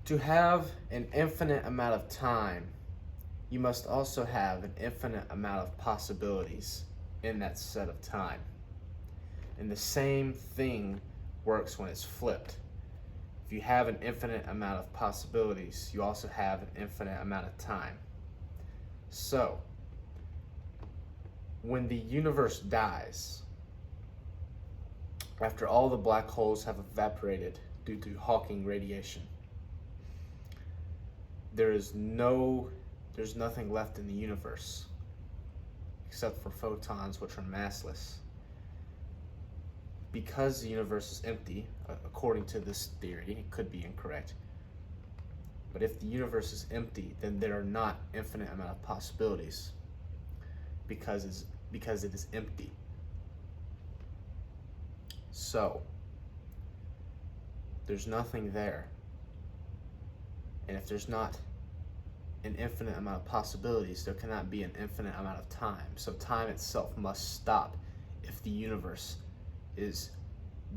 To have an infinite amount of time, you must also have an infinite amount of possibilities in that set of time. And the same thing works when it's flipped. If you have an infinite amount of possibilities, you also have an infinite amount of time. So, when the universe dies, after all the black holes have evaporated due to Hawking radiation, there's nothing left in the universe except for photons, which are massless. Because the universe is empty, according to this theory, it could be incorrect, but if the universe is empty, then there are not infinite amount of possibilities because it is empty. So, there's nothing there. And if there's not an infinite amount of possibilities, there cannot be an infinite amount of time. So time itself must stop if the universe is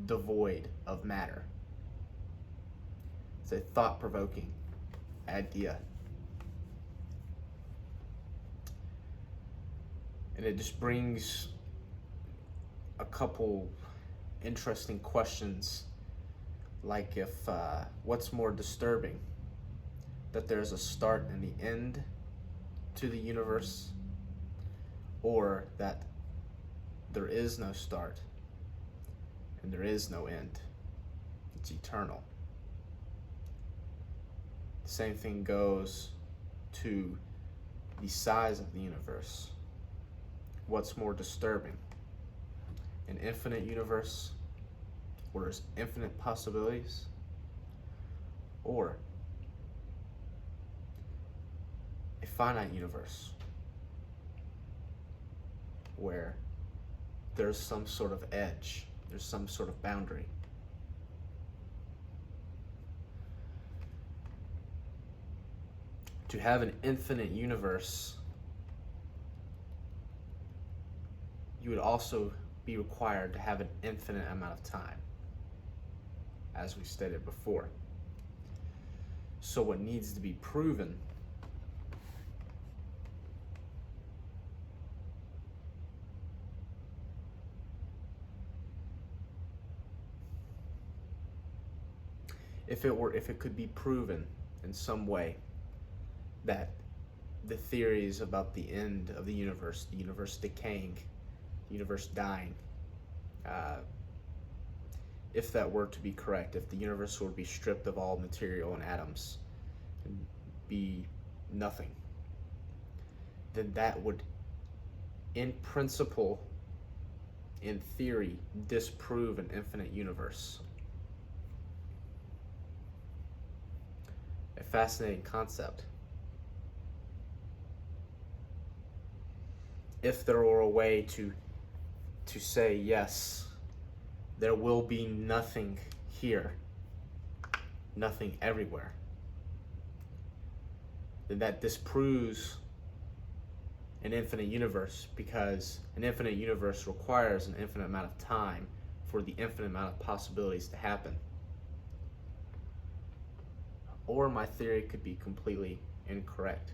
devoid of matter. It's a thought-provoking idea. And it just brings a couple interesting questions, like if what's more disturbing, that there's a start and the end to the universe, or that there is no start and there is no end. It's eternal. The same thing goes to the size of the universe. What's more disturbing? An infinite universe where there's infinite possibilities, or a finite universe where there's some sort of edge, there's some sort of boundary. To have an infinite universe, you would also be required to have an infinite amount of time, as we stated before. So what needs to be proven if it could be proven in some way that the theories about the end of the universe decaying, the universe dying, if that were to be correct, if the universe were to be stripped of all material and atoms and be nothing, then that would, in principle, in theory, disprove an infinite universe. A fascinating concept. If there were a way to say, yes, there will be nothing here, nothing everywhere, then that disproves an infinite universe, because an infinite universe requires an infinite amount of time for the infinite amount of possibilities to happen. Or my theory could be completely incorrect.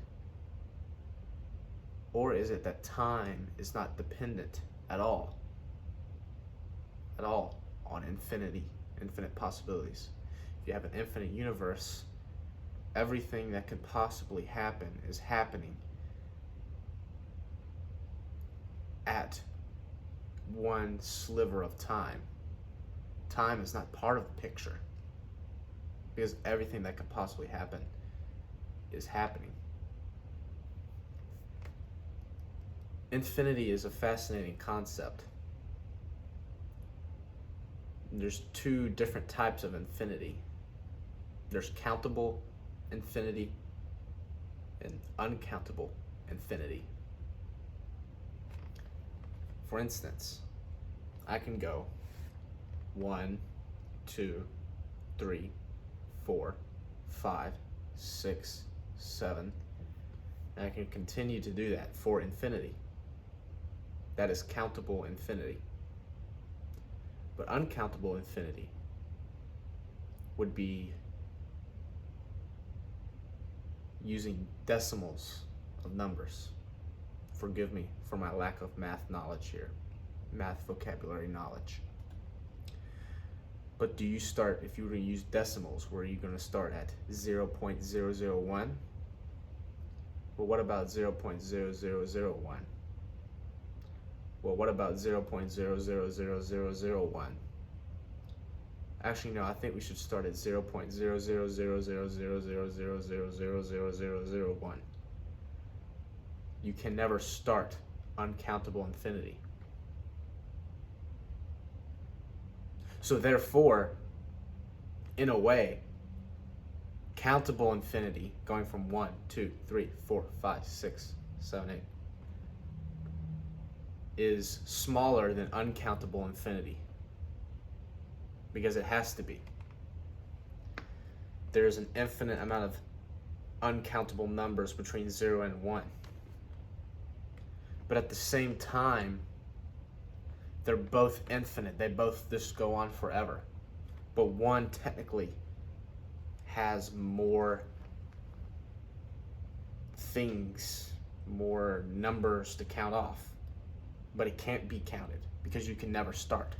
Or is it that time is not dependent at all on infinite possibilities? If you have an infinite universe, everything that could possibly happen is happening at one sliver of time. Time is not part of the picture, because everything that could possibly happen is happening. Infinity is a fascinating concept. There's two different types of infinity. There's countable infinity and uncountable infinity. For instance, I can go 1, 2, 3, 4, 5, 6, 7, and I can continue to do that for infinity. That is countable infinity. But uncountable infinity would be using decimals of numbers. Forgive me for my lack of math knowledge here, math vocabulary knowledge. But do you start, if you were to use decimals, where are you going to start at? 0.001? Well, what about 0.00001? Well, what about 0.000001? Actually, no, I think we should start at 0.0000000000001. You can never start uncountable infinity. So therefore, in a way, countable infinity, going from 1, 2, 3, 4, 5, 6, 7, 8, is smaller than uncountable infinity. Because it has to be. There's an infinite amount of uncountable numbers between 0 and 1. But at the same time, they're both infinite. They both just go on forever. But one technically has more things, more numbers to count off. But it can't be counted because you can never start.